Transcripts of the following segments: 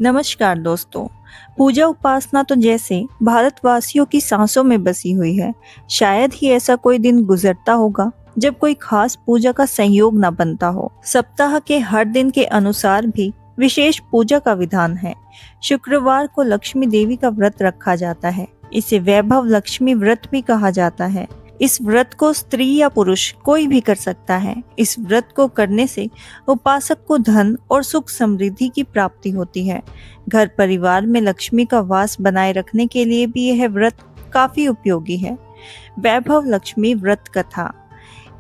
नमस्कार दोस्तों। पूजा उपासना तो जैसे भारतवासियों की सांसों में बसी हुई है। शायद ही ऐसा कोई दिन गुजरता होगा जब कोई खास पूजा का संयोग न बनता हो। सप्ताह के हर दिन के अनुसार भी विशेष पूजा का विधान है। शुक्रवार को लक्ष्मी देवी का व्रत रखा जाता है। इसे वैभव लक्ष्मी व्रत भी कहा जाता है। इस व्रत को स्त्री या पुरुष कोई भी कर सकता है। इस व्रत को करने से उपासक को धन और सुख समृद्धि की प्राप्ति होती है। घर परिवार में लक्ष्मी का वास बनाए रखने के लिए भी यह व्रत काफी उपयोगी है। वैभव लक्ष्मी व्रत कथा।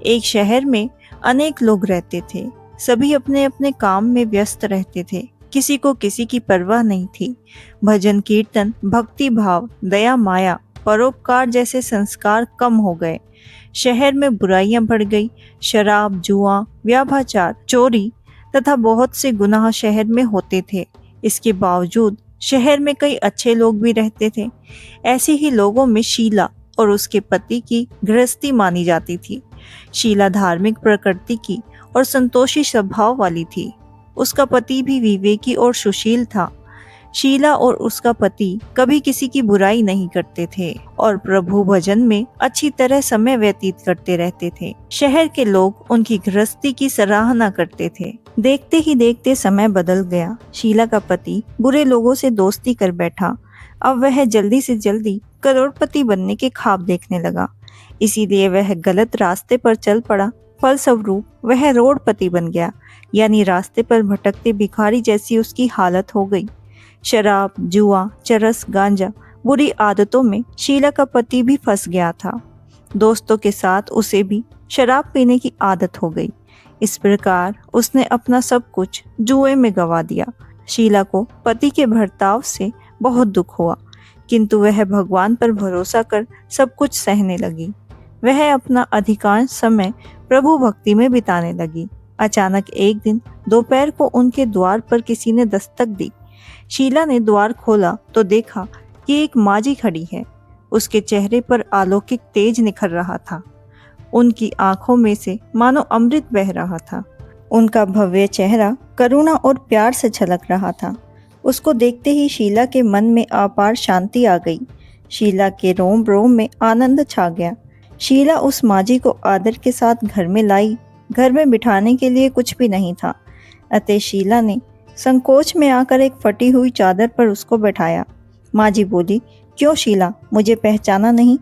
एक शहर में अनेक लोग रहते थे। सभी अपने अपने काम में व्यस्त रहते थे। किसी को किसी की परवाह नहीं थी। भजन कीर्तन, भक्ति भाव, दया माया, परोपकार जैसे संस्कार कम हो गए। शहर में बुराइयां बढ़ गई। शराब, जुआ, व्याभिचार, चोरी तथा बहुत से गुनाह शहर में होते थे। इसके बावजूद शहर में कई अच्छे लोग भी रहते थे। ऐसे ही लोगों में शीला और उसके पति की गृहस्थी मानी जाती थी। शीला धार्मिक प्रकृति की और संतोषी स्वभाव वाली थी। उसका पति भी विवेकी और सुशील था। शीला और उसका पति कभी किसी की बुराई नहीं करते थे और प्रभु भजन में अच्छी तरह समय व्यतीत करते रहते थे। शहर के लोग उनकी गृहस्थी की सराहना करते थे। देखते ही देखते समय बदल गया। शीला का पति बुरे लोगों से दोस्ती कर बैठा। अब वह जल्दी से जल्दी करोड़पति बनने के ख्वाब देखने लगा। इसीलिए वह गलत रास्ते पर चल पड़ा। फलस्वरूप वह रोडपति बन गया, यानी रास्ते पर भटकते भिखारी जैसी उसकी हालत हो गई। शराब, जुआ, चरस, गांजा, बुरी आदतों में शीला का पति भी फंस गया था। दोस्तों के साथ उसे भी शराब पीने की आदत हो गई। इस प्रकार उसने अपना सब कुछ जुए में गंवा दिया। शीला को पति के बर्ताव से बहुत दुख हुआ, किंतु वह भगवान पर भरोसा कर सब कुछ सहने लगी। वह अपना अधिकांश समय प्रभु भक्ति में बिताने लगी। अचानक एक दिन दोपहर को उनके द्वार पर किसी ने दस्तक दी। शीला ने द्वार खोला तो देखा कि एक माजी खड़ी है। उसके चेहरे पर अलौकिक तेज निखर रहा था। उनकी आंखों में से मानो अमृत बह रहा था। उनका भव्य चेहरा करुणा और प्यार से झलक रहा था। उसको देखते ही शीला के मन में अपार शांति आ गई। शीला के रोम रोम में आनंद छा गया। शीला उस माजी को आदर के साथ घर में लाई। घर में बिठाने के लिए कुछ भी नहीं था, अतः शीला ने संकोच में आकर एक फटी हुई चादर पर उसको बैठाया। माजी बोली, क्यों शीला, मुझे पहचाना नहीं?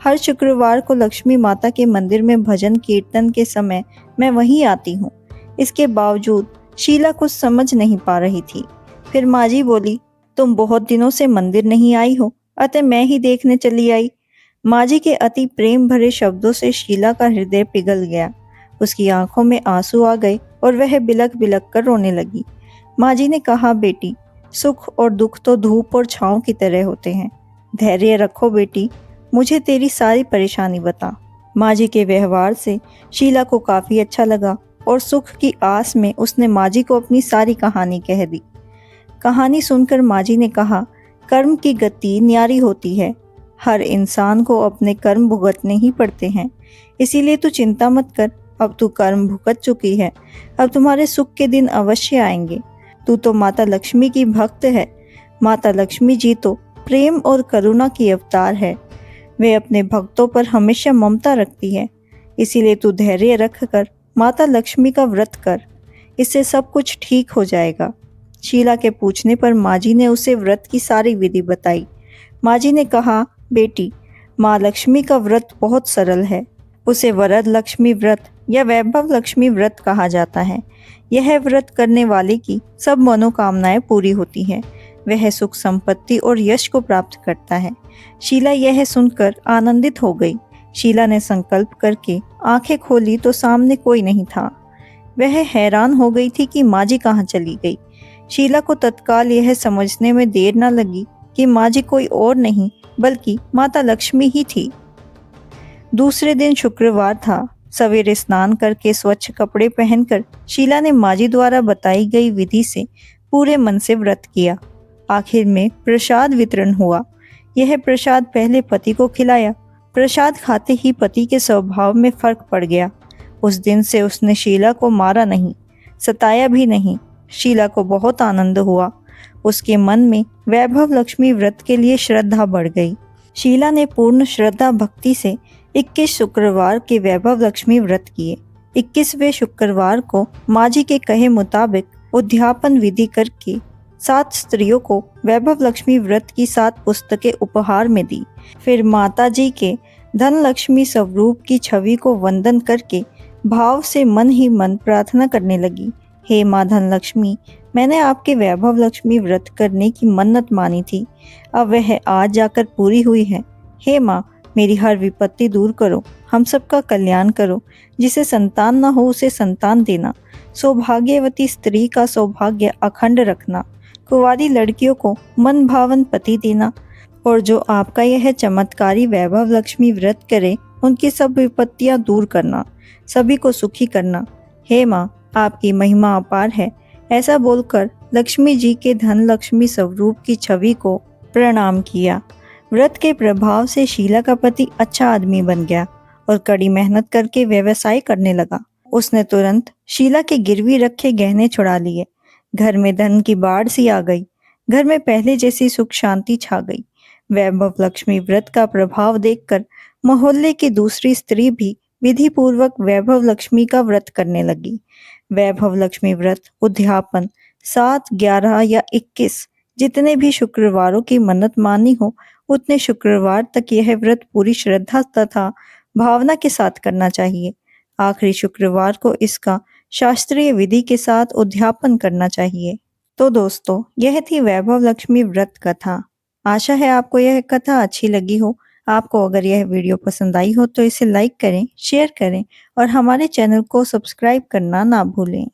हर शुक्रवार को लक्ष्मी माता के मंदिर में भजन कीर्तन के समय मैं वहीं आती हूँ। इसके बावजूद शीला कुछ समझ नहीं पा रही थी। फिर माजी बोली, तुम बहुत दिनों से मंदिर नहीं आई हो, अतः मैं ही देखने चली आई। माजी के अति प्रेम भरे शब्दों से शीला का हृदय पिघल गया। उसकी आंखों में आंसू आ गए और वह बिलक बिलक कर रोने लगी। माजी ने कहा, बेटी, सुख और दुख तो धूप और छांव की तरह होते हैं। धैर्य रखो बेटी, मुझे तेरी सारी परेशानी बता। माजी के व्यवहार से शीला को काफी अच्छा लगा और सुख की आस में उसने माजी को अपनी सारी कहानी कह दी। कहानी सुनकर माजी ने कहा, कर्म की गति न्यारी होती है। हर इंसान को अपने कर्म भुगतने ही पड़ते हैं। इसीलिए तू चिंता मत कर, अब तू कर्म भुगत चुकी है। अब तुम्हारे सुख के दिन अवश्य आएंगे। तू तो माता लक्ष्मी की भक्त है। माता लक्ष्मी जी तो प्रेम और करुणा की अवतार है। वे अपने भक्तों पर हमेशा ममता रखती है। इसीलिए तू धैर्य रख कर माता लक्ष्मी का व्रत कर। इससे सब कुछ ठीक हो जाएगा। शीला के पूछने पर माजी ने उसे व्रत की सारी विधि बताई। माजी ने कहा, बेटी, माँ लक्ष्मी का व्रत बहुत सरल है। उसे वरद लक्ष्मी व्रत या वैभव लक्ष्मी व्रत कहा जाता है। यह व्रत करने वाले की सब मनोकामनाएं पूरी होती हैं। वह सुख संपत्ति और यश को प्राप्त करता है। शीला यह सुनकर आनंदित हो गई। शीला ने संकल्प करके आंखें खोली तो सामने कोई नहीं था। वह हैरान हो गई थी कि माजी कहाँ चली गई। शीला को तत्काल यह समझने में देर न लगी कि माजी कोई और नहीं बल्कि माता लक्ष्मी ही थी। दूसरे दिन शुक्रवार था। सवेरे स्नान करके स्वच्छ कपड़े पहनकर शीला ने माजी द्वारा बताई गई विधि से पूरे मन से व्रत किया। आखिर में प्रसाद वितरण हुआ। यह प्रसाद पहले पति को खिलाया। प्रसाद खाते ही पति के स्वभाव में फर्क पड़ गया। उस दिन से उसने शीला को मारा नहीं, सताया भी नहीं। शीला को बहुत आनंद हुआ। उसके मन में वैभव लक्ष्मी व्रत के लिए श्रद्धा बढ़ गई। शीला ने पूर्ण श्रद्धा भक्ति से 21 शुक्रवार के वैभव लक्ष्मी व्रत किए। 21वें शुक्रवार को माँ जी के कहे मुताबिक उद्यापन विधि करके 7 स्त्रियों को वैभव लक्ष्मी व्रत की 7 पुस्तकें उपहार में दी। फिर माता जी के धन लक्ष्मी स्वरूप की छवि को वंदन करके भाव से मन ही मन प्रार्थना करने लगी। हे माँ धन लक्ष्मी, मैंने आपके वैभव लक्ष्मी व्रत करने की मन्नत मानी थी, अब वह आज जाकर पूरी हुई है। हे माँ, मेरी हर विपत्ति दूर करो, हम सबका कल्याण करो। जिसे संतान न हो उसे संतान देना, सौभाग्यवती स्त्री का सौभाग्य अखंड रखना, कुंवारी लड़कियों को मन भावन पति देना, और जो आपका यह चमत्कारी वैभव लक्ष्मी व्रत करे उनकी सब विपत्तियां दूर करना, सभी को सुखी करना। हे माँ, आपकी महिमा अपार है। ऐसा बोलकर लक्ष्मी जी के धन लक्ष्मी स्वरूप की छवि को प्रणाम किया। व्रत के प्रभाव से शीला का पति अच्छा आदमी बन गया और कड़ी मेहनत करके व्यवसाय करने लगा। उसने तुरंत शीला के गिरवी रखे गहने छुड़ा लिए। घर में धन की बाढ़ सी आ गई। घर में पहले जैसी सुख शांति छा गई। वैभव लक्ष्मी व्रत का प्रभाव देखकर मोहल्ले की दूसरी स्त्री भी विधि पूर्वक वैभव लक्ष्मी का व्रत करने लगी। वैभव लक्ष्मी व्रत उद्यापन 7, 11 या 21 जितने भी शुक्रवारों की मन्नत मानी हो उतने शुक्रवार तक यह व्रत पूरी श्रद्धा तथा भावना के साथ करना चाहिए। आखिरी शुक्रवार को इसका शास्त्रीय विधि के साथ उद्यापन करना चाहिए। तो दोस्तों, यह थी वैभव लक्ष्मी व्रत कथा। आशा है आपको यह कथा अच्छी लगी हो। आपको अगर यह वीडियो पसंद आई हो तो इसे लाइक करें, शेयर करें और हमारे चैनल को सब्सक्राइब करना ना भूलें।